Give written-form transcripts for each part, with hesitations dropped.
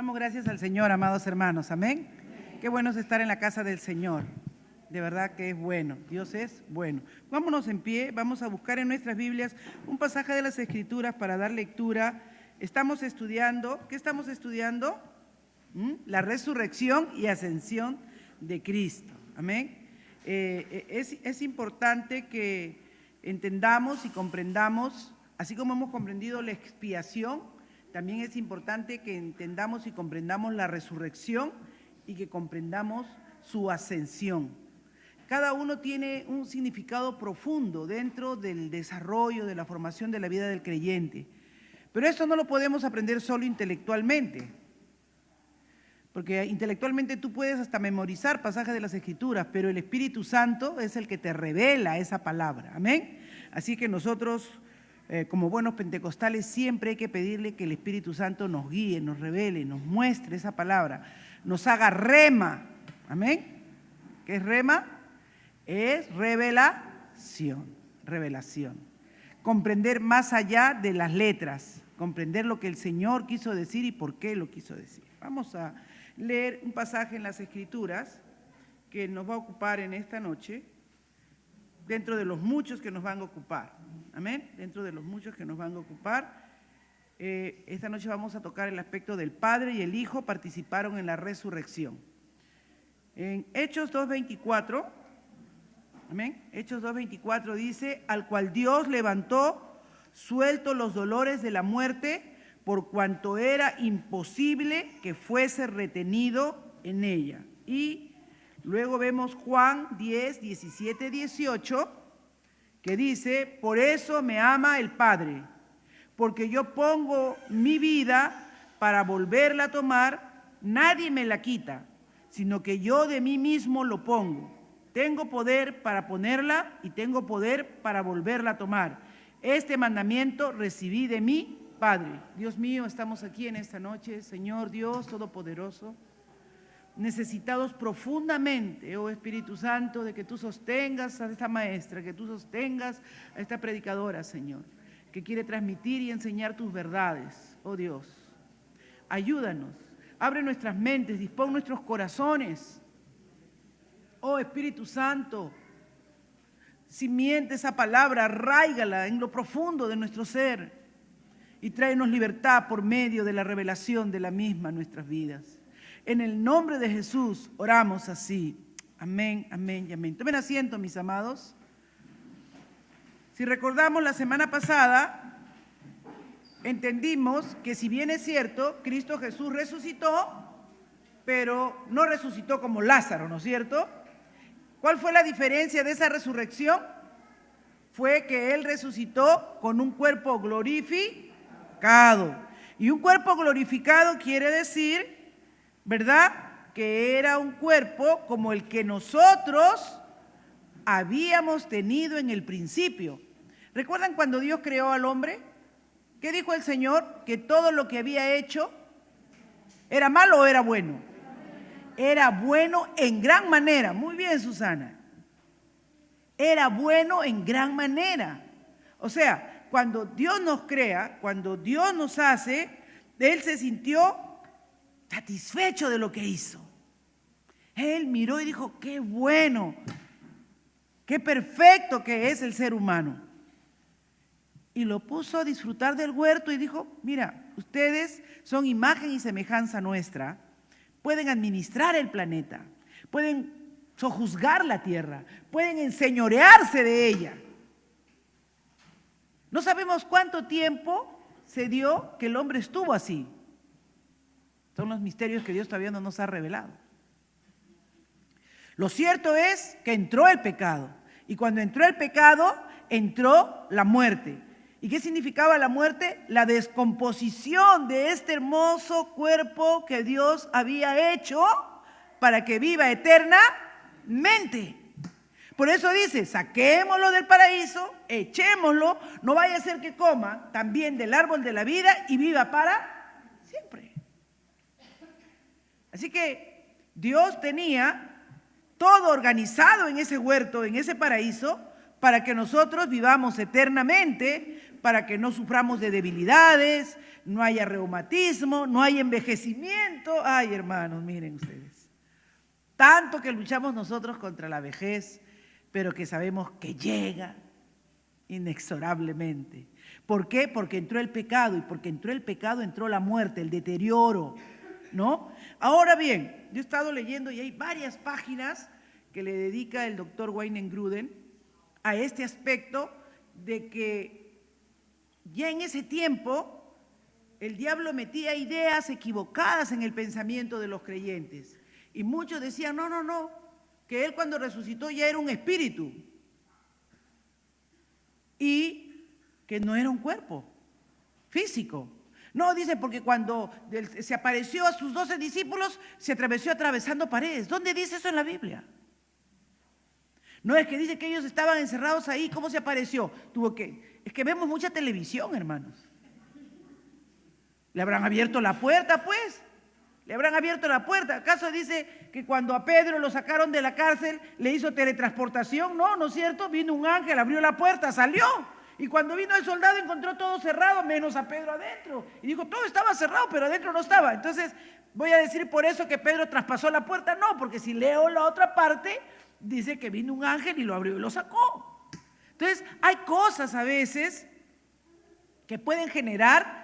Damos gracias al Señor, amados hermanos. Amén. Qué bueno es estar en la casa del Señor. De verdad que es bueno. Dios es bueno. Vámonos en pie. Vamos a buscar en nuestras Biblias un pasaje de las Escrituras para dar lectura. Estamos estudiando. ¿Qué estamos estudiando? La resurrección y ascensión de Cristo. Amén. Es importante que entendamos y comprendamos, así como hemos comprendido la expiación, también es importante que entendamos y comprendamos la resurrección y que comprendamos su ascensión. Cada uno tiene un significado profundo dentro del desarrollo, de la formación de la vida del creyente. Pero esto no lo podemos aprender solo intelectualmente, porque intelectualmente tú puedes hasta memorizar pasajes de las Escrituras, pero el Espíritu Santo es el que te revela esa palabra. Amén. Así que nosotros, como buenos pentecostales, siempre hay que pedirle que el Espíritu Santo nos guíe, nos revele, nos muestre esa palabra, nos haga rema. Amén. ¿Qué es rema? Es revelación, revelación. Comprender más allá de las letras, comprender lo que el Señor quiso decir y por qué lo quiso decir. Vamos a leer un pasaje en las Escrituras que nos va a ocupar en esta noche, dentro de los muchos que nos van a ocupar. Amén. Dentro de los muchos que nos van a ocupar. Esta noche vamos a tocar el aspecto del Padre y el Hijo participaron en la resurrección. En Hechos 2:24, amén. Hechos 2:24 dice: al cual Dios levantó, suelto los dolores de la muerte, por cuanto era imposible que fuese retenido en ella. Y luego vemos Juan 10, 17, 18, que dice: por eso me ama el Padre, porque yo pongo mi vida para volverla a tomar, nadie me la quita, sino que yo de mí mismo lo pongo. Tengo poder para ponerla y tengo poder para volverla a tomar. Este mandamiento recibí de mi Padre. Dios mío, estamos aquí en esta noche, Señor Dios Todopoderoso, necesitados profundamente, oh Espíritu Santo, de que tú sostengas a esta maestra, que tú sostengas a esta predicadora, Señor, que quiere transmitir y enseñar tus verdades, oh Dios. Ayúdanos, abre nuestras mentes, dispón nuestros corazones, oh Espíritu Santo, cimiente esa palabra, arráigala en lo profundo de nuestro ser y tráenos libertad por medio de la revelación de la misma en nuestras vidas. En el nombre de Jesús oramos así. Amén, amén y amén. Tomen asiento, mis amados. Si recordamos la semana pasada, entendimos que si bien es cierto, Cristo Jesús resucitó, pero no resucitó como Lázaro, ¿no es cierto? ¿Cuál fue la diferencia de esa resurrección? Fue que Él resucitó con un cuerpo glorificado. Y un cuerpo glorificado quiere decir, ¿verdad?, que era un cuerpo como el que nosotros habíamos tenido en el principio. ¿Recuerdan cuando Dios creó al hombre? ¿Qué dijo el Señor? Que todo lo que había hecho, ¿era malo o era bueno? Era bueno en gran manera. Muy bien, Susana. Era bueno en gran manera. O sea, cuando Dios nos crea, cuando Dios nos hace, Él se sintió satisfecho de lo que hizo. Él miró y dijo: qué bueno, qué perfecto que es el ser humano. Y lo puso a disfrutar del huerto y dijo: mira, ustedes son imagen y semejanza nuestra, pueden administrar el planeta, pueden sojuzgar la tierra, pueden enseñorearse de ella. No sabemos cuánto tiempo se dio que el hombre estuvo así. Son los misterios que Dios todavía no nos ha revelado. Lo cierto es que entró el pecado. Y cuando entró el pecado, entró la muerte. ¿Y qué significaba la muerte? La descomposición de este hermoso cuerpo que Dios había hecho para que viva eternamente. Por eso dice: saquémoslo del paraíso, echémoslo, no vaya a ser que coma también del árbol de la vida y viva para siempre. Así que Dios tenía todo organizado en ese huerto, en ese paraíso, para que nosotros vivamos eternamente, para que no suframos de debilidades, no haya reumatismo, no haya envejecimiento. Ay, hermanos, miren ustedes. Tanto que luchamos nosotros contra la vejez, pero que sabemos que llega inexorablemente. ¿Por qué? Porque entró el pecado, y porque entró el pecado entró la muerte, el deterioro, ¿no? Ahora bien, yo he estado leyendo y hay varias páginas que le dedica el doctor Wayne Grudem a este aspecto de que ya en ese tiempo el diablo metía ideas equivocadas en el pensamiento de los creyentes. Y muchos decían, no, que él cuando resucitó ya era un espíritu y que no era un cuerpo físico. No, dice, porque cuando se apareció a sus 12 discípulos, se atravesando paredes. ¿Dónde dice eso en la Biblia? No, es que dice que ellos estaban encerrados ahí. ¿Cómo se apareció? Es que vemos mucha televisión, hermanos. ¿Le habrán abierto la puerta, pues? ¿Le habrán abierto la puerta? ¿Acaso dice que cuando a Pedro lo sacaron de la cárcel le hizo teletransportación? No, ¿no es cierto? Vino un ángel, abrió la puerta, salió. Y cuando vino el soldado encontró todo cerrado, menos a Pedro adentro. Y dijo, todo estaba cerrado, pero adentro no estaba. Entonces, voy a decir por eso que Pedro traspasó la puerta. No, porque si leo la otra parte, dice que vino un ángel y lo abrió y lo sacó. Entonces, hay cosas a veces que pueden generar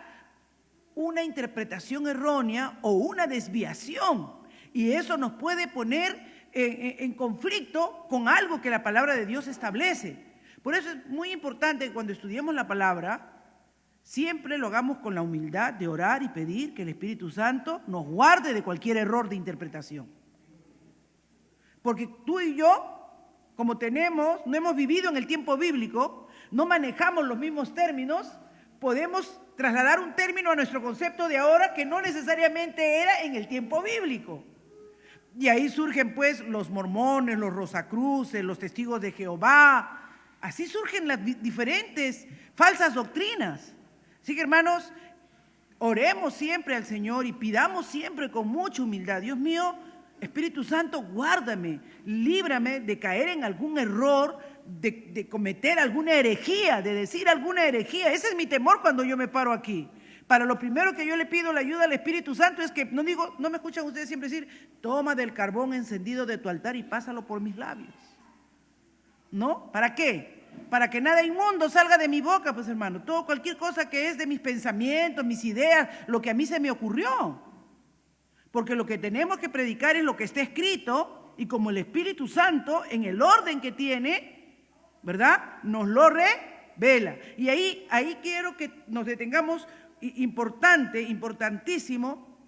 una interpretación errónea o una desviación, y eso nos puede poner en conflicto con algo que la palabra de Dios establece. Por eso es muy importante que cuando estudiemos la palabra siempre lo hagamos con la humildad de orar y pedir que el Espíritu Santo nos guarde de cualquier error de interpretación. Porque tú y yo, como no hemos vivido en el tiempo bíblico, no manejamos los mismos términos, podemos trasladar un término a nuestro concepto de ahora que no necesariamente era en el tiempo bíblico. Y ahí surgen pues los mormones, los rosacruces, los testigos de Jehová. Así surgen las diferentes falsas doctrinas. Así que, hermanos, oremos siempre al Señor y pidamos siempre con mucha humildad. Dios mío, Espíritu Santo, guárdame, líbrame de caer en algún error, de cometer alguna herejía, de decir alguna herejía. Ese es mi temor cuando yo me paro aquí. Para lo primero que yo le pido la ayuda al Espíritu Santo es que, no me escuchan ustedes siempre decir, toma del carbón encendido de tu altar y pásalo por mis labios. ¿No? ¿Para qué? Para que nada inmundo salga de mi boca, pues hermano. Cualquier cosa que es de mis pensamientos, mis ideas, lo que a mí se me ocurrió. Porque lo que tenemos que predicar es lo que está escrito, y como el Espíritu Santo, en el orden que tiene, ¿verdad?, nos lo revela. Y ahí quiero que nos detengamos, importantísimo,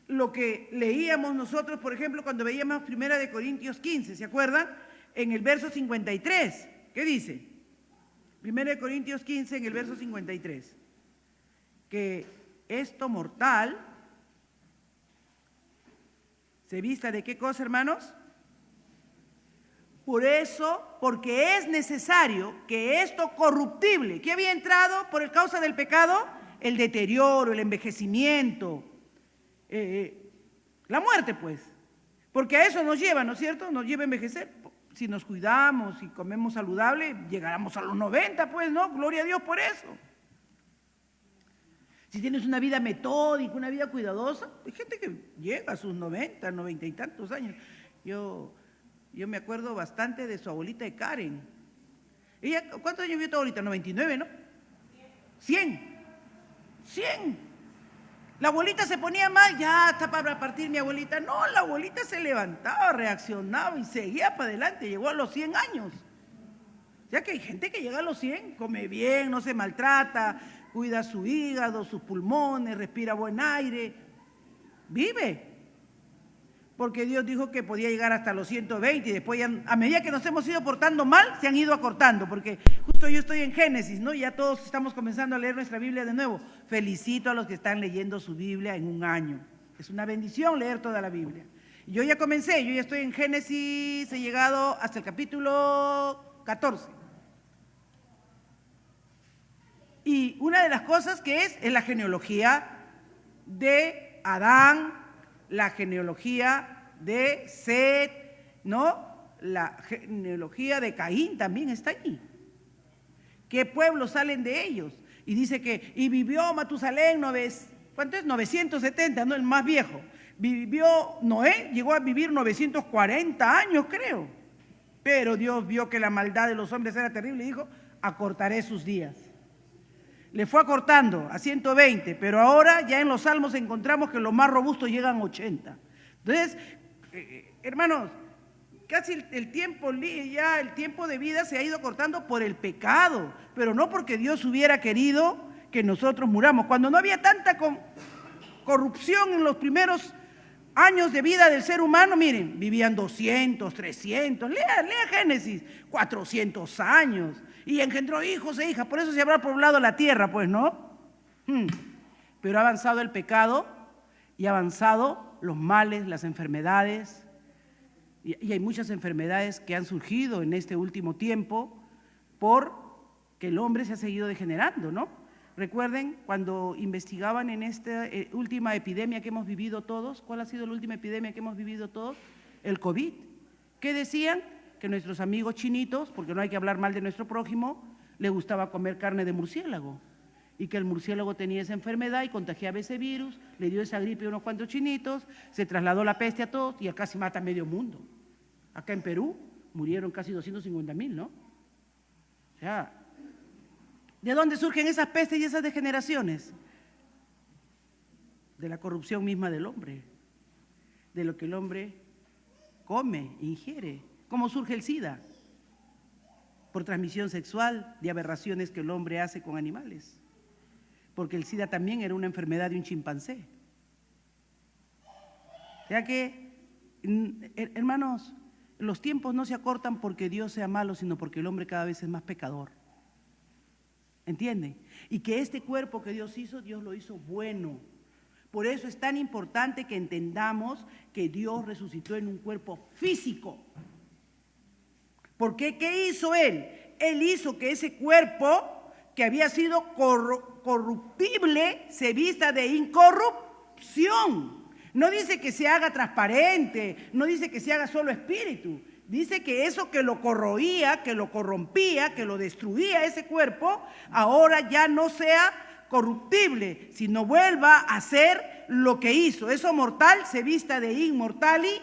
lo que leíamos nosotros, por ejemplo, cuando veíamos 1 Corintios 15, ¿se acuerdan? En el verso 53, ¿qué dice? 1 Corintios 15, en el verso 53, que esto mortal se vista de qué cosa, hermanos. Por eso, porque es necesario que esto corruptible, que había entrado por causa del pecado, el deterioro, el envejecimiento, la muerte, pues, porque a eso nos lleva, ¿no es cierto? Nos lleva a envejecer. Si nos cuidamos y comemos saludable, llegaremos a los 90, pues, ¿no? Gloria a Dios por eso. Si tienes una vida metódica, una vida cuidadosa, hay gente que llega a sus 90, 90 y tantos años. Yo me acuerdo bastante de su abuelita de Karen. Ella, ¿cuántos años vivió tu abuelita? 99, ¿no? 100. La abuelita se ponía mal, ya está para partir mi abuelita. No, la abuelita se levantaba, reaccionaba y seguía para adelante. Llegó a los 100 años. Ya que hay gente que llega a los 100, come bien, no se maltrata, cuida su hígado, sus pulmones, respira buen aire, vive. Porque Dios dijo que podía llegar hasta los 120 y después ya, a medida que nos hemos ido portando mal, se han ido acortando, porque justo yo estoy en Génesis, ¿no? Ya todos estamos comenzando a leer nuestra Biblia de nuevo. Felicito a los que están leyendo su Biblia en un año. Es una bendición leer toda la Biblia. Yo ya comencé, yo ya estoy en Génesis, he llegado hasta el capítulo 14. Y una de las cosas que es la genealogía de Adán, la genealogía de Set, ¿no? La genealogía de Caín también está allí. ¿Qué pueblos salen de ellos? Y dice que, y vivió Matusalén, ¿cuánto es? 970, ¿no? El más viejo. Vivió Noé, llegó a vivir 940 años, creo. Pero Dios vio que la maldad de los hombres era terrible y dijo, acortaré sus días. Le fue acortando a 120, pero ahora ya en los Salmos encontramos que los más robustos llegan a 80. Entonces, hermanos, casi el tiempo de vida se ha ido cortando por el pecado, pero no porque Dios hubiera querido que nosotros muramos. Cuando no había tanta corrupción en los primeros años de vida del ser humano, miren, vivían 200, 300, lea Génesis, 400 años, y engendró hijos e hijas, por eso se habrá poblado la tierra, pues, ¿no? Pero ha avanzado el pecado y ha avanzado los males, las enfermedades, y hay muchas enfermedades que han surgido en este último tiempo porque el hombre se ha seguido degenerando, ¿no? Recuerden cuando investigaban en esta última epidemia que hemos vivido todos. ¿Cuál ha sido la última epidemia que hemos vivido todos? El COVID. ¿Qué decían? Que nuestros amigos chinitos, porque no hay que hablar mal de nuestro prójimo, les gustaba comer carne de murciélago y que el murciélago tenía esa enfermedad y contagiaba ese virus, le dio esa gripe a unos cuantos chinitos, se trasladó la peste a todos y casi mata a medio mundo. Acá en Perú murieron casi 250.000, ¿no? O sea, ¿de dónde surgen esas pestes y esas degeneraciones? De la corrupción misma del hombre, de lo que el hombre come, ingiere. ¿Cómo surge el SIDA? Por transmisión sexual, de aberraciones que el hombre hace con animales. Porque el SIDA también era una enfermedad de un chimpancé. O sea que, hermanos, los tiempos no se acortan porque Dios sea malo, sino porque el hombre cada vez es más pecador. ¿Entienden? Y que este cuerpo que Dios hizo, Dios lo hizo bueno. Por eso es tan importante que entendamos que Dios resucitó en un cuerpo físico. ¿Por qué? ¿Qué hizo Él? Él hizo que ese cuerpo que había sido corruptible se vista de incorrupción. No dice que se haga transparente, no dice que se haga solo espíritu. Dice que eso que lo corroía, que lo corrompía, que lo destruía ese cuerpo, ahora ya no sea corruptible, sino vuelva a ser lo que hizo. Eso mortal se vista de inmortalidad.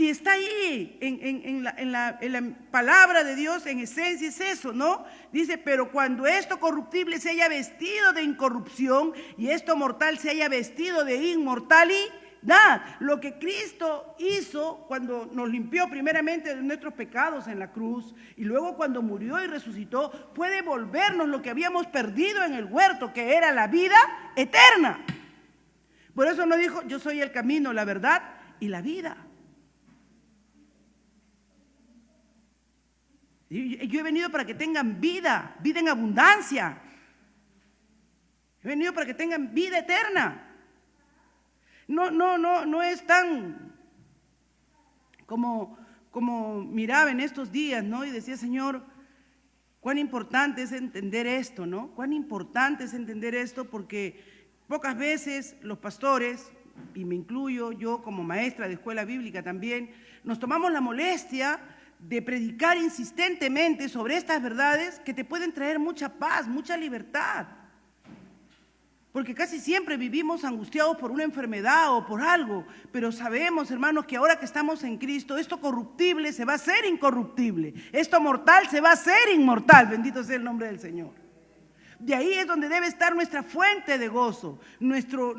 Y está ahí, en la palabra de Dios, en esencia es eso, ¿no? Dice, pero cuando esto corruptible se haya vestido de incorrupción y esto mortal se haya vestido de inmortalidad, lo que Cristo hizo cuando nos limpió primeramente de nuestros pecados en la cruz y luego cuando murió y resucitó, fue devolvernos lo que habíamos perdido en el huerto, que era la vida eterna. Por eso no dijo, yo soy el camino, la verdad y la vida. Yo he venido para que tengan vida, vida en abundancia. He venido para que tengan vida eterna. No es tan como miraba en estos días, ¿no? Y decía, Señor, cuán importante es entender esto, ¿no? Cuán importante es entender esto porque pocas veces los pastores, y me incluyo yo como maestra de escuela bíblica también, nos tomamos la molestia de predicar insistentemente sobre estas verdades que te pueden traer mucha paz, mucha libertad. Porque casi siempre vivimos angustiados por una enfermedad o por algo, pero sabemos, hermanos, que ahora que estamos en Cristo, esto corruptible se va a hacer incorruptible, esto mortal se va a hacer inmortal, bendito sea el nombre del Señor. De ahí es donde debe estar nuestra fuente de gozo, nuestro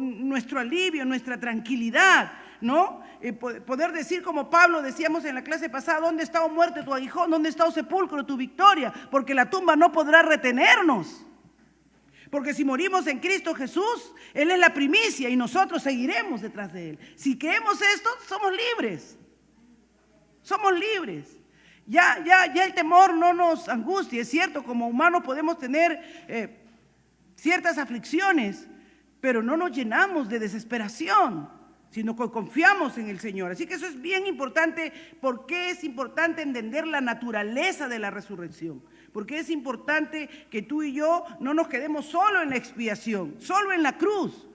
alivio, nuestra tranquilidad, ¿no? Poder decir como Pablo decíamos en la clase pasada, ¿dónde está, oh muerte, tu aguijón? ¿Dónde está, oh sepulcro, tu victoria? Porque la tumba no podrá retenernos. Porque si morimos en Cristo Jesús, Él es la primicia y nosotros seguiremos detrás de Él. Si creemos esto, somos libres. Somos libres. Ya el temor no nos angustia. Es cierto, como humanos podemos tener ciertas aflicciones, pero no nos llenamos de desesperación, sino que confiamos en el Señor. Así que eso es bien importante. ¿Por qué es importante entender la naturaleza de la resurrección? Porque es importante que tú y yo no nos quedemos solo en la expiación, solo en la cruz.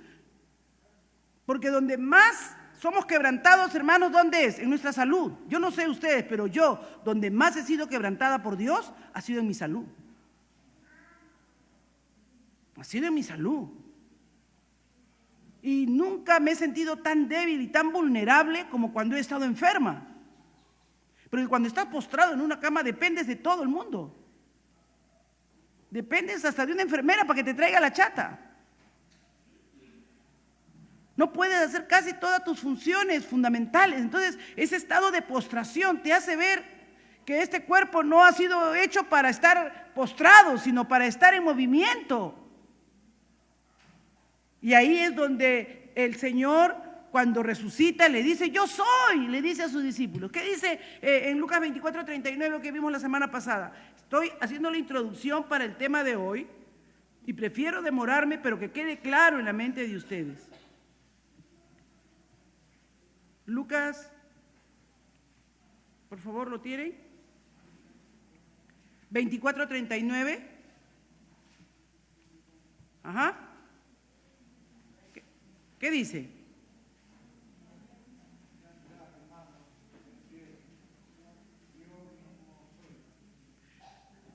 Porque donde más somos quebrantados, hermanos, ¿dónde es? En nuestra salud. Yo no sé ustedes, pero yo, donde más he sido quebrantada por Dios, ha sido en mi salud. ha sido en mi salud. Y nunca me he sentido tan débil y tan vulnerable como cuando he estado enferma. Porque cuando estás postrado en una cama dependes de todo el mundo. Dependes hasta de una enfermera para que te traiga la chata. No puedes hacer casi todas tus funciones fundamentales. Entonces, ese estado de postración te hace ver que este cuerpo no ha sido hecho para estar postrado, sino para estar en movimiento. Y ahí es donde el Señor, cuando resucita, le dice, yo soy, le dice a sus discípulos. ¿Qué dice en Lucas 24:39 que vimos la semana pasada? Estoy haciendo la introducción para el tema de hoy y prefiero demorarme, pero que quede claro en la mente de ustedes. Lucas, por favor, ¿lo tienen? 24:39. Ajá. ¿Qué dice?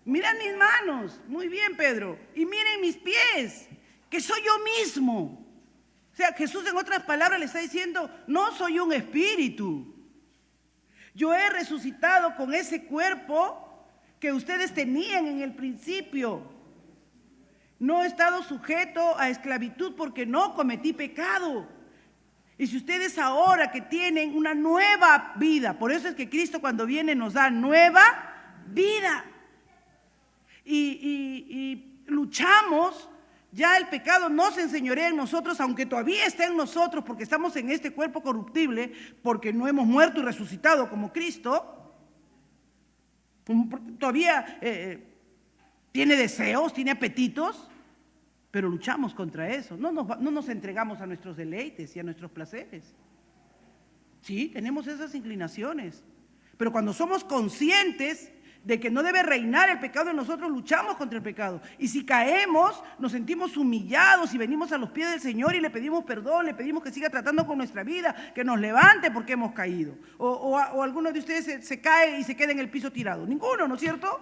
Miren mis manos, muy bien, Pedro, y miren mis pies, que soy yo mismo. O sea, Jesús en otras palabras le está diciendo, no soy un espíritu. Yo he resucitado con ese cuerpo que ustedes tenían en el principio. No he estado sujeto a esclavitud porque no cometí pecado. Y si ustedes ahora que tienen una nueva vida, por eso es que Cristo cuando viene nos da nueva vida. Y luchamos, ya el pecado no se enseñorea en nosotros, aunque todavía está en nosotros porque estamos en este cuerpo corruptible, porque no hemos muerto y resucitado como Cristo. Todavía tiene deseos, tiene apetitos, pero luchamos contra eso. No nos entregamos a nuestros deleites y a nuestros placeres. Sí, tenemos esas inclinaciones, pero cuando somos conscientes de que no debe reinar el pecado en nosotros, luchamos contra el pecado. Y si caemos, nos sentimos humillados y venimos a los pies del Señor y le pedimos perdón, le pedimos que siga tratando con nuestra vida, que nos levante porque hemos caído. O alguno de ustedes se cae y se queda en el piso tirado. Ninguno, ¿no es cierto?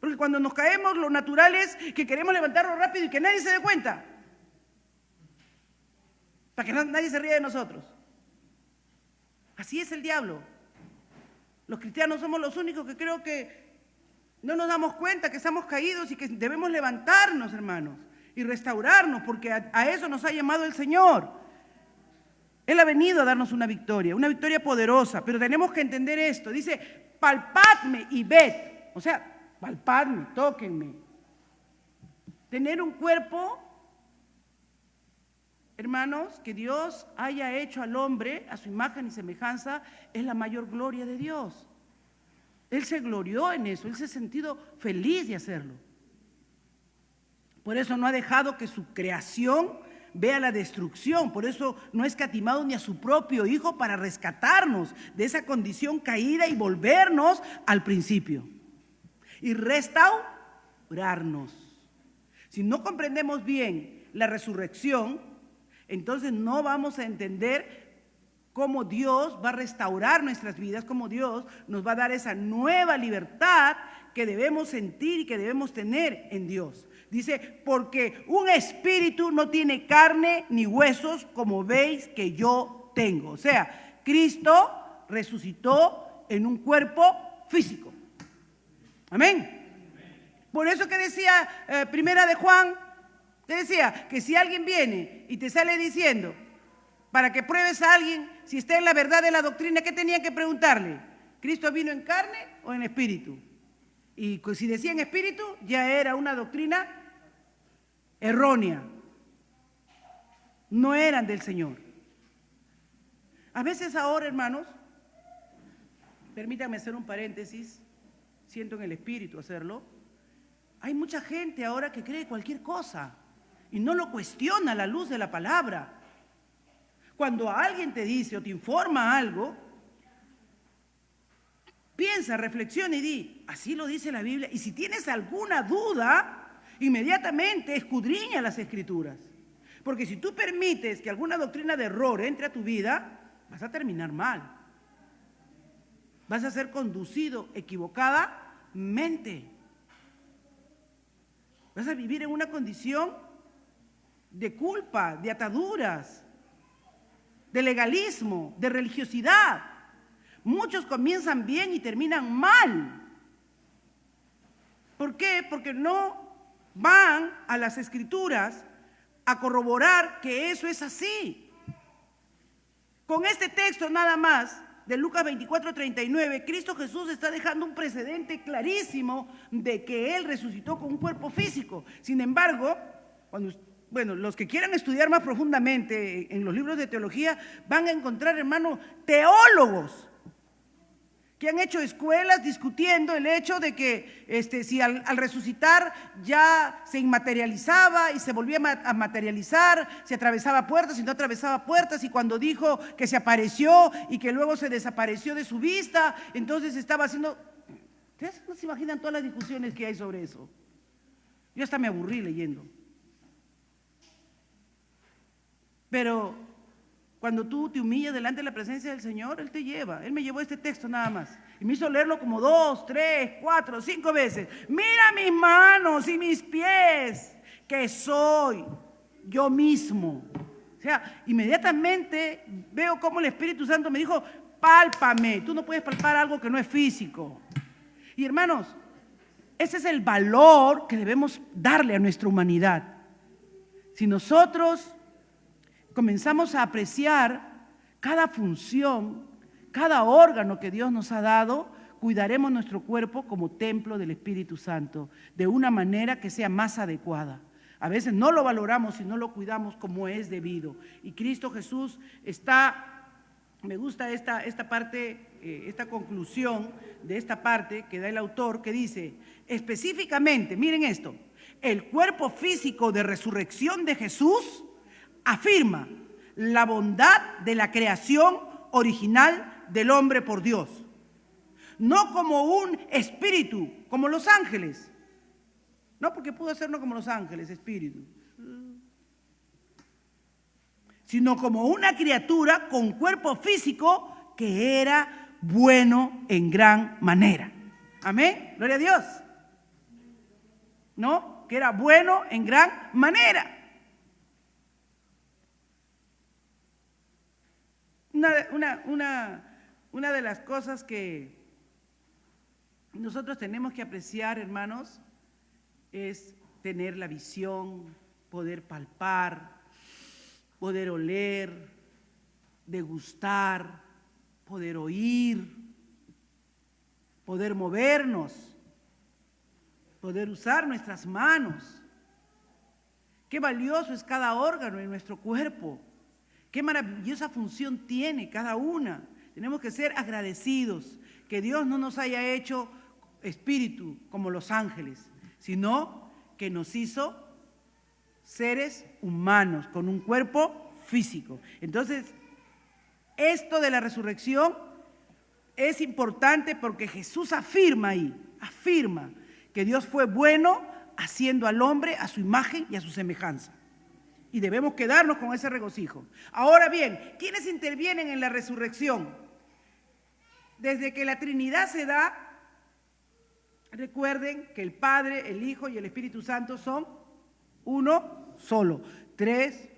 Porque cuando nos caemos, lo natural es que queremos levantarlo rápido y que nadie se dé cuenta. Para que nadie se ría de nosotros. Así es el diablo. Los cristianos somos los únicos que creo que no nos damos cuenta que estamos caídos y que debemos levantarnos, hermanos, y restaurarnos, porque a eso nos ha llamado el Señor. Él ha venido a darnos una victoria poderosa, pero tenemos que entender esto. Dice, palpadme y ved. O sea, palpadme, tóquenme. Tener un cuerpo, hermanos, que Dios haya hecho al hombre a su imagen y semejanza, es la mayor gloria de Dios. Él se glorió en eso, Él se ha sentido feliz de hacerlo. Por eso no ha dejado que su creación vea la destrucción, por eso no ha escatimado ni a su propio Hijo para rescatarnos de esa condición caída y volvernos al principio. Y restaurarnos. Si no comprendemos bien la resurrección, entonces no vamos a entender cómo Dios va a restaurar nuestras vidas, cómo Dios nos va a dar esa nueva libertad que debemos sentir y que debemos tener en Dios. Dice, porque un espíritu no tiene carne ni huesos como veis que yo tengo. O sea, Cristo resucitó en un cuerpo físico. Amén. Por eso que decía Primera de Juan, te decía que si alguien viene y te sale diciendo, para que pruebes a alguien si está en la verdad de la doctrina, ¿qué tenían que preguntarle? ¿Cristo vino en carne o en espíritu? Y si decía en espíritu, ya era una doctrina errónea. No eran del Señor. A veces ahora, hermanos, permítanme hacer un paréntesis, siento en el espíritu hacerlo, hay mucha gente ahora que cree cualquier cosa y no lo cuestiona a la luz de la palabra. Cuando alguien te dice o te informa algo, piensa, reflexiona y di, así lo dice la Biblia. Y si tienes alguna duda, inmediatamente escudriña las Escrituras. Porque si tú permites que alguna doctrina de error entre a tu vida, vas a terminar mal. Vas a ser conducido equivocadamente. Vas a vivir en una condición de culpa, de ataduras, de legalismo, de religiosidad. Muchos comienzan bien y terminan mal. ¿Por qué? Porque no van a las Escrituras a corroborar que eso es así. Con este texto nada más, de Lucas 24:39, Cristo Jesús está dejando un precedente clarísimo de que Él resucitó con un cuerpo físico. Sin embargo, los que quieran estudiar más profundamente en los libros de teología, van a encontrar, hermano, teólogos que han hecho escuelas discutiendo el hecho de que si al resucitar ya se inmaterializaba y se volvía a materializar, si atravesaba puertas, si no atravesaba puertas, y cuando dijo que se apareció y que luego se desapareció de su vista, entonces estaba haciendo… ¿Ustedes no se imaginan todas las discusiones que hay sobre eso? Yo hasta me aburrí leyendo. Pero cuando tú te humillas delante de la presencia del Señor, Él te lleva. Él me llevó este texto nada más. Y me hizo leerlo como 2, 3, 4, 5 veces. Mira mis manos y mis pies, que soy yo mismo. O sea, inmediatamente veo cómo el Espíritu Santo me dijo, pálpame. Tú no puedes palpar algo que no es físico. Y hermanos, ese es el valor que debemos darle a nuestra humanidad. Si nosotros comenzamos a apreciar cada función, cada órgano que Dios nos ha dado, cuidaremos nuestro cuerpo como templo del Espíritu Santo, de una manera que sea más adecuada. A veces no lo valoramos y no lo cuidamos como es debido. Y Cristo Jesús me gusta esta parte, esta conclusión de esta parte que da el autor, que dice, específicamente, miren esto, el cuerpo físico de resurrección de Jesús afirma la bondad de la creación original del hombre por Dios, no como un espíritu, como los ángeles, no porque pudo hacerlo como los ángeles, espíritu, sino como una criatura con cuerpo físico que era bueno en gran manera. Amén, gloria a Dios. ¿No? Que era bueno en gran manera. Una de las cosas que nosotros tenemos que apreciar, hermanos, es tener la visión, poder palpar, poder oler, degustar, poder oír, poder movernos, poder usar nuestras manos. Qué valioso es cada órgano en nuestro cuerpo. Qué maravillosa función tiene cada una. Tenemos que ser agradecidos que Dios no nos haya hecho espíritu como los ángeles, sino que nos hizo seres humanos con un cuerpo físico. Entonces, esto de la resurrección es importante porque Jesús afirma que Dios fue bueno haciendo al hombre a su imagen y a su semejanza. Y debemos quedarnos con ese regocijo. Ahora bien, ¿quiénes intervienen en la resurrección? Desde que la Trinidad se da, recuerden que el Padre, el Hijo y el Espíritu Santo son uno solo. 3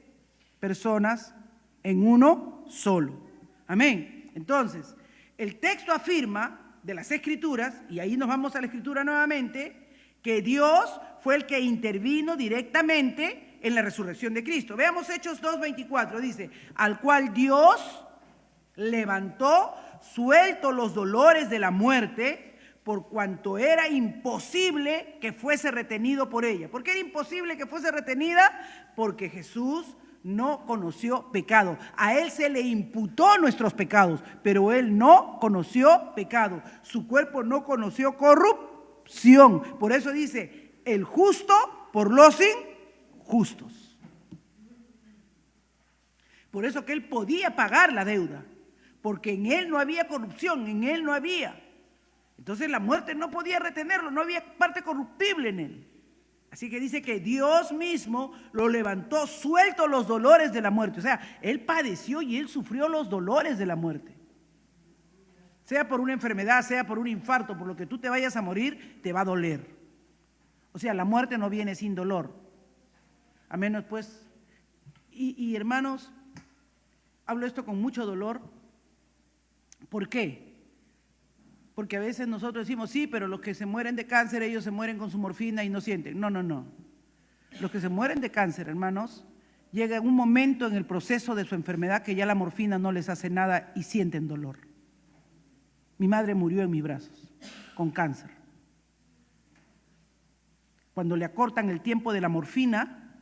personas en uno solo. Amén. Entonces, el texto afirma de las Escrituras, y ahí nos vamos a la Escritura nuevamente, que Dios fue el que intervino directamente en la resurrección de Cristo. Veamos Hechos 2:24, dice, al cual Dios levantó, suelto los dolores de la muerte, por cuanto era imposible que fuese retenido por ella. ¿Por qué era imposible que fuese retenida? Porque Jesús no conoció pecado. A Él se le imputó nuestros pecados, pero Él no conoció pecado. Su cuerpo no conoció corrupción. Por eso dice, el justo por los injustos. Por eso que Él podía pagar la deuda, porque en Él no había corrupción, en Él no había. Entonces la muerte no podía retenerlo, no había parte corruptible en Él. Así que dice que Dios mismo lo levantó, suelto los dolores de la muerte. O sea, Él padeció y Él sufrió los dolores de la muerte. Sea por una enfermedad, sea por un infarto, por lo que tú te vayas a morir, te va a doler. O sea, la muerte no viene sin dolor. A menos pues, y hermanos, hablo esto con mucho dolor. ¿Por qué? Porque a veces nosotros decimos, sí, pero los que se mueren de cáncer, ellos se mueren con su morfina y no sienten. No, no, no. Los que se mueren de cáncer, hermanos, llega un momento en el proceso de su enfermedad que ya la morfina no les hace nada y sienten dolor. Mi madre murió en mis brazos con cáncer. Cuando le acortan el tiempo de la morfina,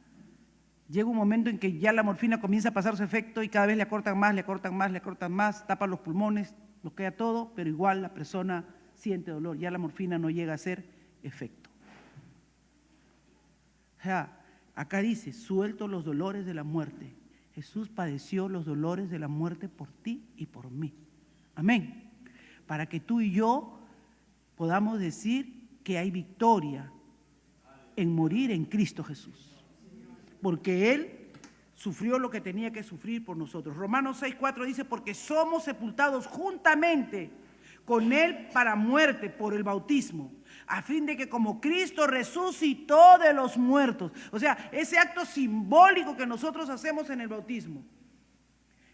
llega un momento en que ya la morfina comienza a pasar su efecto y cada vez le acortan más, le acortan más, le acortan más, tapan los pulmones, bloquea todo, pero igual la persona siente dolor, ya la morfina no llega a hacer efecto. O sea, acá dice, suelto los dolores de la muerte. Jesús padeció los dolores de la muerte por ti y por mí. Amén. Para que tú y yo podamos decir que hay victoria en morir en Cristo Jesús. Porque Él sufrió lo que tenía que sufrir por nosotros. Romanos 6:4 dice, porque somos sepultados juntamente con Él para muerte por el bautismo, a fin de que como Cristo resucitó de los muertos, o sea, ese acto simbólico que nosotros hacemos en el bautismo,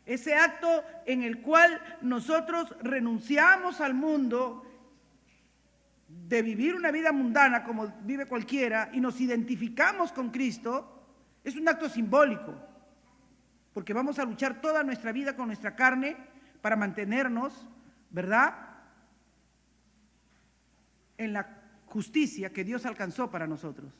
ese acto en el cual nosotros renunciamos al mundo de vivir una vida mundana como vive cualquiera y nos identificamos con Cristo, es un acto simbólico, porque vamos a luchar toda nuestra vida con nuestra carne para mantenernos, ¿verdad?, en la justicia que Dios alcanzó para nosotros,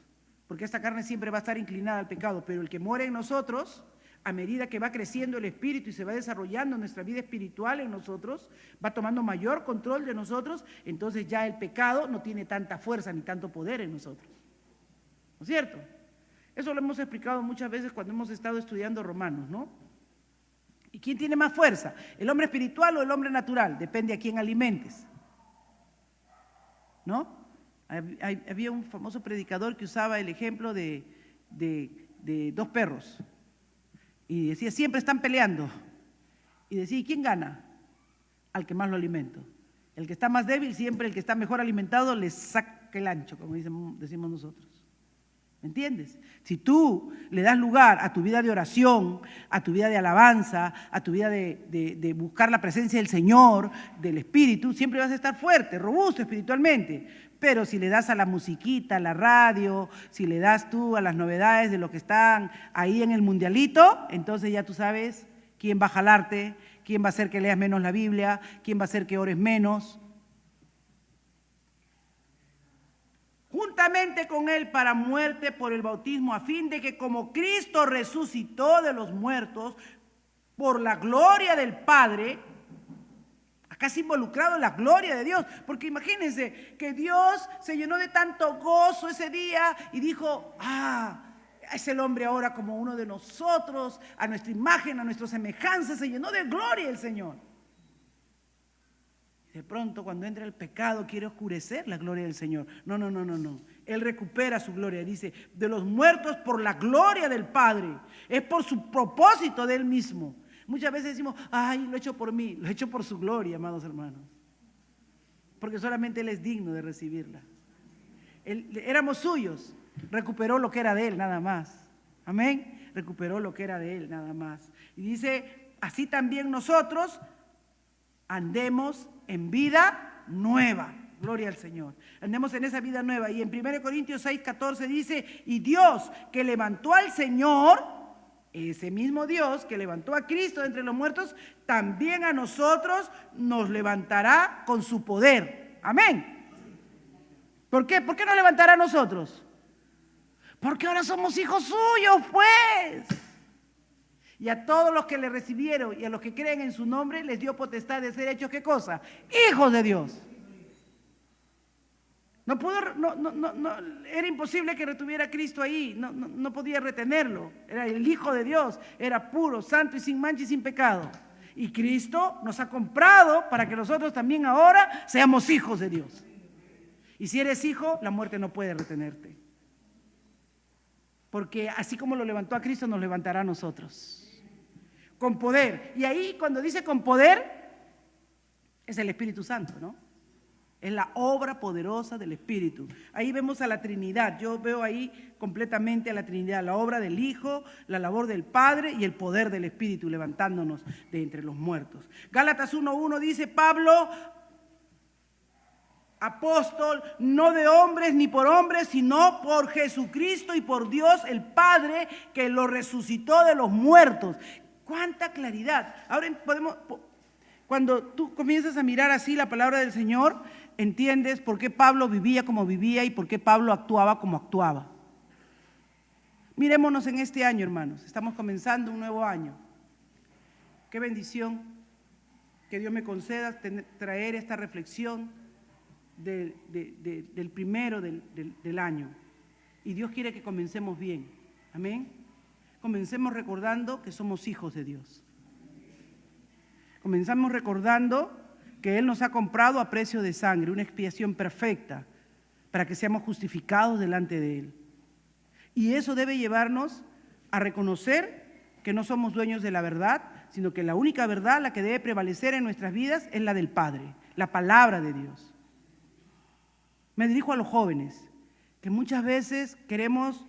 porque esta carne siempre va a estar inclinada al pecado, pero el que muere en nosotros, a medida que va creciendo el espíritu y se va desarrollando nuestra vida espiritual en nosotros, va tomando mayor control de nosotros, entonces ya el pecado no tiene tanta fuerza ni tanto poder en nosotros. ¿No es cierto? Eso lo hemos explicado muchas veces cuando hemos estado estudiando Romanos, ¿no? ¿Y quién tiene más fuerza? ¿El hombre espiritual o el hombre natural? Depende a quién alimentes, ¿no? Había un famoso predicador que usaba el ejemplo de dos perros y decía, siempre están peleando. Y decía, ¿y quién gana? Al que más lo alimento. El que está más débil, siempre el que está mejor alimentado le saca el ancho, como decimos nosotros. ¿Me entiendes? Si tú le das lugar a tu vida de oración, a tu vida de alabanza, a tu vida de buscar la presencia del Señor, del Espíritu, siempre vas a estar fuerte, robusto espiritualmente. Pero si le das a la musiquita, a la radio, si le das tú a las novedades de lo que están ahí en el mundialito, entonces ya tú sabes quién va a jalarte, quién va a hacer que leas menos la Biblia, quién va a hacer que ores menos. Juntamente con Él para muerte por el bautismo, a fin de que como Cristo resucitó de los muertos por la gloria del Padre, acá se ha involucrado la gloria de Dios, porque imagínense que Dios se llenó de tanto gozo ese día y dijo, es el hombre ahora como uno de nosotros, a nuestra imagen, a nuestra semejanza, se llenó de gloria el Señor. De pronto, cuando entra el pecado, quiere oscurecer la gloria del Señor. No. Él recupera su gloria. Dice, de los muertos por la gloria del Padre. Es por su propósito de Él mismo. Muchas veces decimos, lo he hecho por mí. Lo he hecho por su gloria, amados hermanos. Porque solamente Él es digno de recibirla. Éramos suyos. Recuperó lo que era de Él, nada más. Amén. Recuperó lo que era de Él, nada más. Y dice, así también nosotros andemos en vida nueva. Gloria al Señor. Andemos en esa vida nueva. Y en 1 Corintios 6:14 dice, y Dios que levantó al Señor, ese mismo Dios que levantó a Cristo de entre los muertos, también a nosotros nos levantará con su poder. Amén. ¿Por qué? ¿Por qué nos levantará a nosotros? Porque ahora somos hijos suyos, pues. Y a todos los que le recibieron y a los que creen en su nombre les dio potestad de ser hechos, ¿qué cosa? Hijos de Dios. Era imposible que retuviera a Cristo ahí, no podía retenerlo. Era el Hijo de Dios, era puro, santo y sin mancha y sin pecado. Y Cristo nos ha comprado para que nosotros también ahora seamos hijos de Dios. Y si eres hijo, la muerte no puede retenerte. Porque así como lo levantó a Cristo, nos levantará a nosotros. Con poder. Y ahí cuando dice con poder, es el Espíritu Santo, ¿no? Es la obra poderosa del Espíritu. Ahí vemos a la Trinidad. Yo veo ahí completamente a la Trinidad, la obra del Hijo, la labor del Padre y el poder del Espíritu levantándonos de entre los muertos. Gálatas 1:1 dice, Pablo, apóstol, no de hombres ni por hombres, sino por Jesucristo y por Dios el Padre que lo resucitó de los muertos. ¡Cuánta claridad! Ahora cuando tú comienzas a mirar así la palabra del Señor, entiendes por qué Pablo vivía como vivía y por qué Pablo actuaba como actuaba. Mirémonos en este año, hermanos. Estamos comenzando un nuevo año. Qué bendición que Dios me conceda traer esta reflexión del primero del año. Y Dios quiere que comencemos bien. Amén. Comencemos recordando que somos hijos de Dios. Comenzamos recordando que Él nos ha comprado a precio de sangre, una expiación perfecta para que seamos justificados delante de Él. Y eso debe llevarnos a reconocer que no somos dueños de la verdad, sino que la única verdad, la que debe prevalecer en nuestras vidas, es la del Padre, la palabra de Dios. Me dirijo a los jóvenes, que muchas veces queremos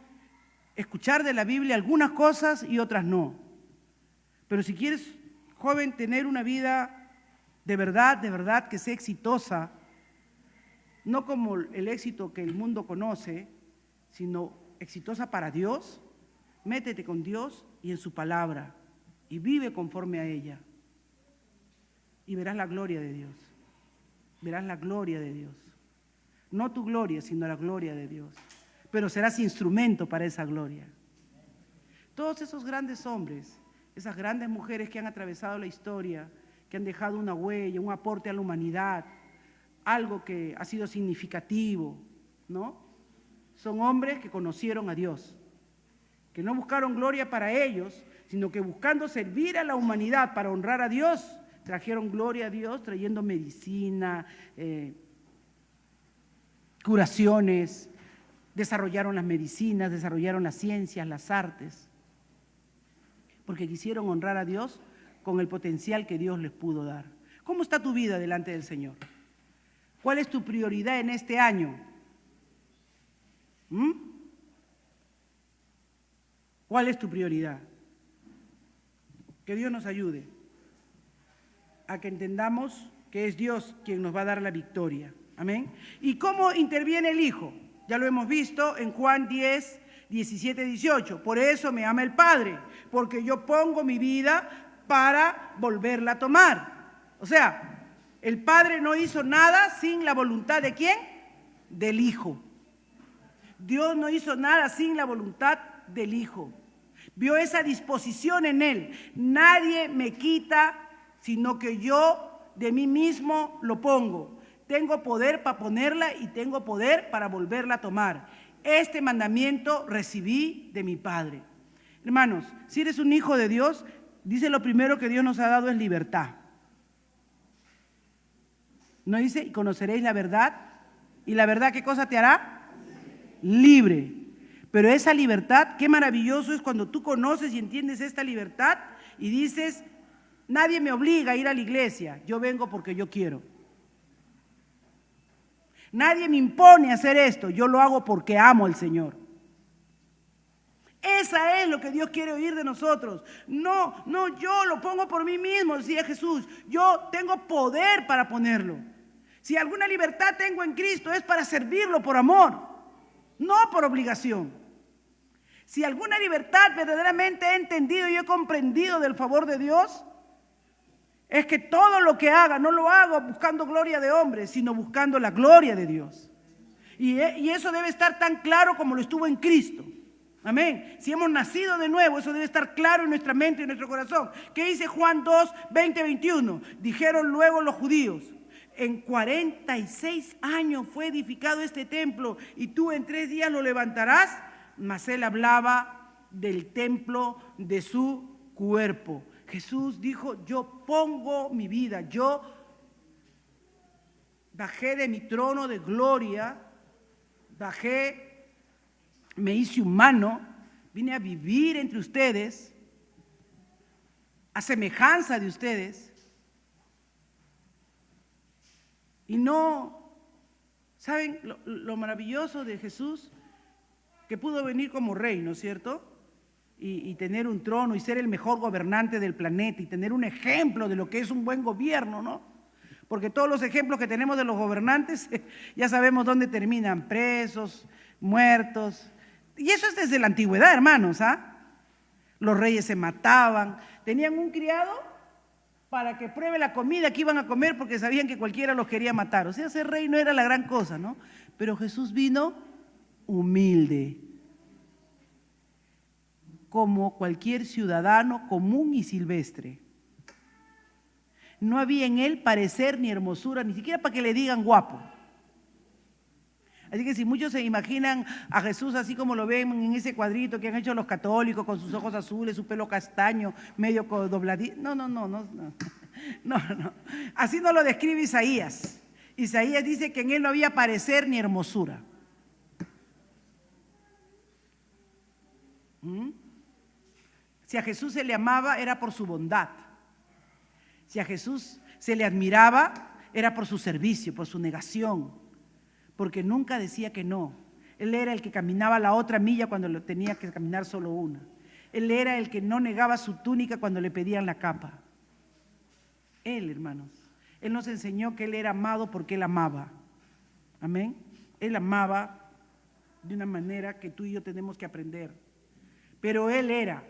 escuchar de la Biblia algunas cosas y otras no. Pero si quieres, joven, tener una vida de verdad que sea exitosa, no como el éxito que el mundo conoce, sino exitosa para Dios, métete con Dios y en su palabra y vive conforme a ella. Y verás la gloria de Dios. Verás la gloria de Dios. No tu gloria, sino la gloria de Dios. Pero serás instrumento para esa gloria. Todos esos grandes hombres, esas grandes mujeres que han atravesado la historia, que han dejado una huella, un aporte a la humanidad, algo que ha sido significativo, ¿no? Son hombres que conocieron a Dios, que no buscaron gloria para ellos, sino que buscando servir a la humanidad para honrar a Dios, trajeron gloria a Dios trayendo medicina, curaciones, desarrollaron las medicinas, desarrollaron las ciencias, las artes, porque quisieron honrar a Dios con el potencial que Dios les pudo dar. ¿Cómo está tu vida delante del Señor? ¿Cuál es tu prioridad en este año? ¿Cuál es tu prioridad? Que Dios nos ayude a que entendamos que es Dios quien nos va a dar la victoria. Amén. ¿Y cómo interviene el Hijo? Ya lo hemos visto en Juan 10, 17, 18. Por eso me ama el Padre, porque yo pongo mi vida para volverla a tomar. O sea, el Padre no hizo nada sin la voluntad ¿de quién? Del Hijo. Dios no hizo nada sin la voluntad del Hijo. Vio esa disposición en Él. Nadie me quita, sino que yo de mí mismo lo pongo. Tengo poder para ponerla y tengo poder para volverla a tomar. Este mandamiento recibí de mi Padre. Hermanos, si eres un hijo de Dios, dice lo primero que Dios nos ha dado es libertad. ¿No dice? Y conoceréis la verdad. ¿Y la verdad qué cosa te hará? Libre. Pero esa libertad, qué maravilloso es cuando tú conoces y entiendes esta libertad y dices, nadie me obliga a ir a la iglesia, yo vengo porque yo quiero. Nadie me impone a hacer esto, yo lo hago porque amo al Señor. Esa es lo que Dios quiere oír de nosotros. No, yo lo pongo por mí mismo, decía Jesús. Yo tengo poder para ponerlo. Si alguna libertad tengo en Cristo es para servirlo por amor, no por obligación. Si alguna libertad verdaderamente he entendido y he comprendido del favor de Dios, es que todo lo que haga no lo hago buscando gloria de hombres, sino buscando la gloria de Dios. Y eso debe estar tan claro como lo estuvo en Cristo. Amén. Si hemos nacido de nuevo, eso debe estar claro en nuestra mente y en nuestro corazón. ¿Qué dice Juan 2, 20, 21? Dijeron luego los judíos, en 46 años fue edificado este templo y tú en 3 días lo levantarás. Mas él hablaba del templo de su cuerpo. Jesús dijo, yo pongo mi vida, yo bajé de mi trono de gloria, me hice humano, vine a vivir entre ustedes, a semejanza de ustedes, y no ¿Saben lo maravilloso de Jesús? Que pudo venir como rey, ¿no es cierto? Y tener un trono y ser el mejor gobernante del planeta y tener un ejemplo de lo que es un buen gobierno, ¿no? Porque todos los ejemplos que tenemos de los gobernantes ya sabemos dónde terminan, presos, muertos. Y eso es desde la antigüedad, hermanos, ¿ah? Los reyes se mataban, tenían un criado para que pruebe la comida que iban a comer porque sabían que cualquiera los quería matar. O sea, ser rey no era la gran cosa, ¿no? Pero Jesús vino humilde, como cualquier ciudadano común y silvestre. No había en él parecer ni hermosura, ni siquiera para que le digan guapo. Así que si muchos se imaginan a Jesús así como lo ven en ese cuadrito que han hecho los católicos, con sus ojos azules, su pelo castaño, medio dobladito. No. Así no lo describe Isaías. Isaías dice que en él no había parecer ni hermosura. Si a Jesús se le amaba, era por su bondad. Si a Jesús se le admiraba, era por su servicio, por su negación. Porque nunca decía que no. Él era el que caminaba la otra milla cuando tenía que caminar solo una. Él era el que no negaba su túnica cuando le pedían la capa. Él, hermanos, Él nos enseñó que Él era amado porque Él amaba. Amén. Él amaba de una manera que tú y yo tenemos que aprender. Pero Él era,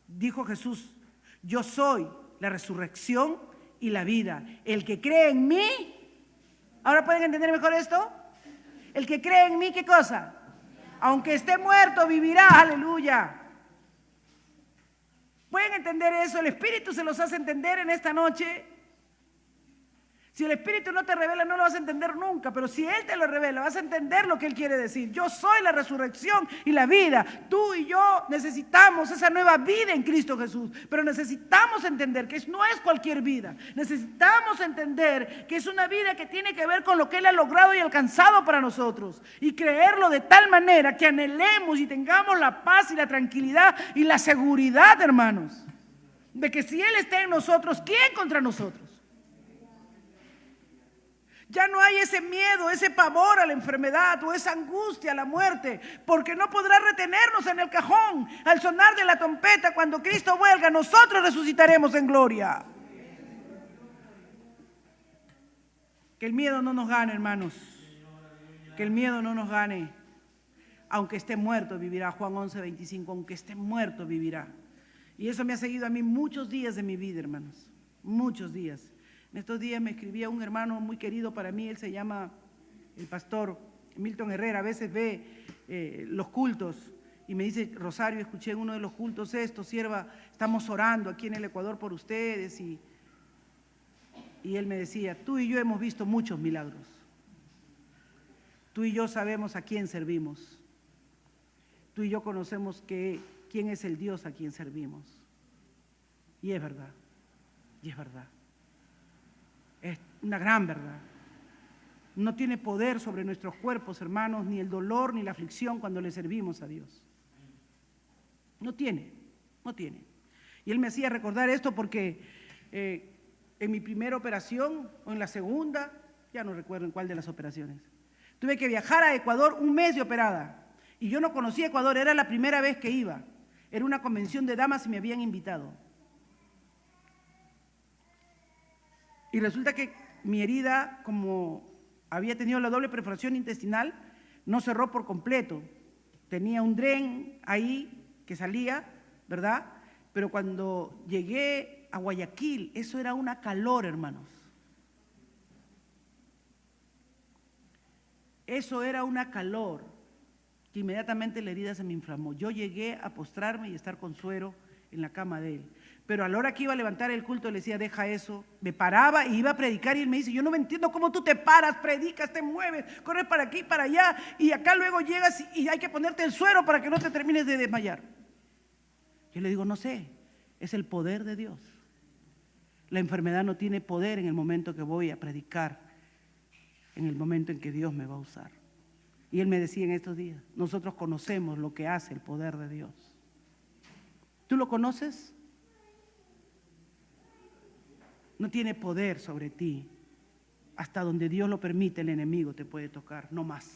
dijo Jesús, yo soy la resurrección y la vida. El que cree en mí, ¿ahora pueden entender mejor esto? El que cree en mí, ¿qué cosa? Aunque esté muerto, vivirá, aleluya. ¿Pueden entender eso? El Espíritu se los hace entender en esta noche. Si el Espíritu no te revela, no lo vas a entender nunca, pero si Él te lo revela, vas a entender lo que Él quiere decir. Yo soy la resurrección y la vida. Tú y yo necesitamos esa nueva vida en Cristo Jesús, pero necesitamos entender que no es cualquier vida. Necesitamos entender que es una vida que tiene que ver con lo que Él ha logrado y alcanzado para nosotros, y creerlo de tal manera que anhelemos y tengamos la paz y la tranquilidad y la seguridad, hermanos, de que si Él está en nosotros, ¿quién contra nosotros? Ya no hay ese miedo, ese pavor a la enfermedad o esa angustia a la muerte, porque no podrá retenernos en el cajón. Al sonar de la trompeta, cuando Cristo vuelva, nosotros resucitaremos en gloria. Que el miedo no nos gane, hermanos. Que el miedo no nos gane. Aunque esté muerto, vivirá. Juan 11:25, aunque esté muerto, vivirá. Y eso me ha seguido a mí muchos días de mi vida, hermanos. Muchos días. En estos días me escribía un hermano muy querido para mí, él se llama el pastor Milton Herrera. A veces ve los cultos y me dice: Rosario, escuché en uno de los cultos esto, sierva, estamos orando aquí en el Ecuador por ustedes. Y él me decía: tú y yo hemos visto muchos milagros. Tú y yo sabemos a quién servimos. Tú y yo conocemos quién es el Dios a quien servimos. Y es verdad, y es verdad. Es una gran verdad. No tiene poder sobre nuestros cuerpos, hermanos, ni el dolor ni la aflicción cuando le servimos a Dios. No tiene. Y él me hacía recordar esto porque en mi primera operación, o en la segunda, ya no recuerdo en cuál de las operaciones, tuve que viajar a Ecuador un mes de operada. Y yo no conocía Ecuador, era la primera vez que iba. Era una convención de damas y me habían invitado. Y resulta que mi herida, como había tenido la doble perforación intestinal, no cerró por completo. Tenía un dren ahí que salía, ¿verdad? Pero cuando llegué a Guayaquil, eso era una calor, hermanos. Eso era una calor, que inmediatamente la herida se me inflamó. Yo llegué a postrarme y estar con suero en la cama de él. Pero a la hora que iba a levantar el culto le decía: deja eso. Me paraba y iba a predicar y él me dice: yo no me entiendo cómo tú te paras, predicas, te mueves, corres para aquí, para allá, y acá luego llegas y hay que ponerte el suero para que no te termines de desmayar. Yo le digo: no sé, es el poder de Dios. La enfermedad no tiene poder en el momento que voy a predicar, en el momento en que Dios me va a usar. Y él me decía en estos días: nosotros conocemos lo que hace el poder de Dios. ¿Tú lo conoces? No tiene poder sobre ti. hasta donde Dios lo permite, el enemigo te puede tocar, no más.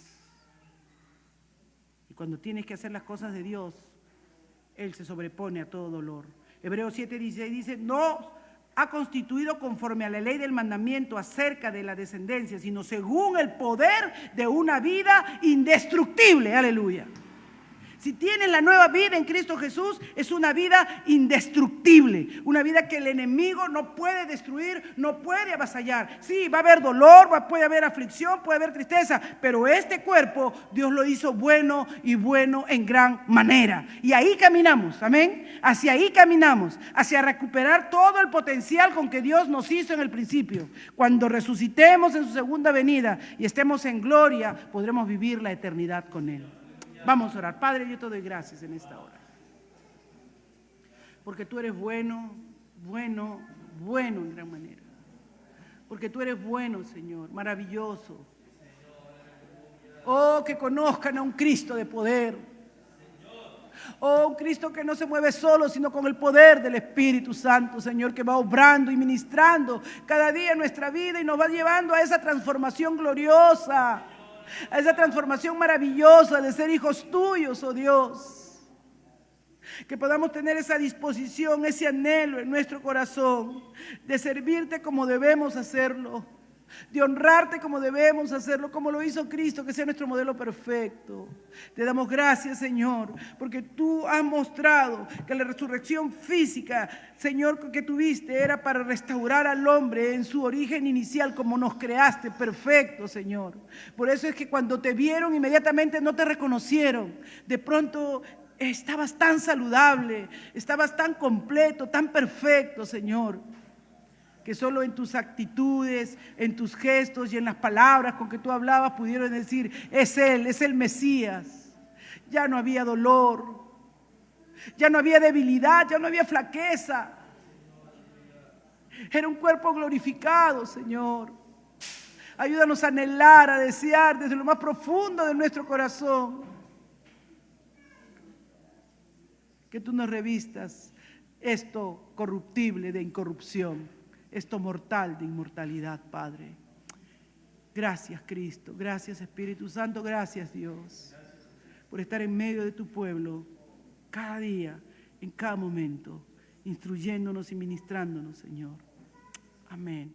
Y cuando tienes que hacer las cosas de Dios, Él se sobrepone a todo dolor. Hebreos 7:16 dice, no ha constituido conforme a la ley del mandamiento acerca de la descendencia, sino según el poder de una vida indestructible. Aleluya. Si tienes la nueva vida en Cristo Jesús, es una vida indestructible, una vida que el enemigo no puede destruir, no puede avasallar. Sí, va a haber dolor, puede haber aflicción, puede haber tristeza, pero este cuerpo Dios lo hizo bueno y bueno en gran manera. Y ahí caminamos, amén. Hacia ahí caminamos, hacia recuperar todo el potencial con que Dios nos hizo en el principio. Cuando resucitemos en su segunda venida y estemos en gloria, podremos vivir la eternidad con Él. Vamos a orar. Padre, yo te doy gracias en esta hora. Porque tú eres bueno, bueno, bueno en gran manera. Porque tú eres bueno, Señor, maravilloso. Oh, que conozcan a un Cristo de poder. Oh, un Cristo que no se mueve solo, sino con el poder del Espíritu Santo, Señor, que va obrando y ministrando cada día en nuestra vida y nos va llevando a esa transformación gloriosa. A esa transformación maravillosa de ser hijos tuyos, oh Dios. Que podamos tener esa disposición, ese anhelo en nuestro corazón de servirte como debemos hacerlo, de honrarte como debemos hacerlo, como lo hizo Cristo, que sea nuestro modelo perfecto. Te damos gracias, Señor, porque tú has mostrado que la resurrección física, Señor, que tuviste era para restaurar al hombre en su origen inicial, como nos creaste, perfecto, Señor. Por eso es que cuando te vieron inmediatamente no te reconocieron. De pronto estabas tan saludable, estabas tan completo, tan perfecto, Señor, que solo en tus actitudes, en tus gestos y en las palabras con que tú hablabas pudieron decir, es Él, es el Mesías. Ya no había dolor, ya no había debilidad, ya no había flaqueza. Era un cuerpo glorificado, Señor. Ayúdanos a anhelar, a desear desde lo más profundo de nuestro corazón que tú nos revistas esto corruptible de incorrupción, esto mortal de inmortalidad, Padre. Gracias, Cristo. Gracias, Espíritu Santo. Gracias, Dios, por estar en medio de tu pueblo cada día, en cada momento, instruyéndonos y ministrándonos, Señor. Amén.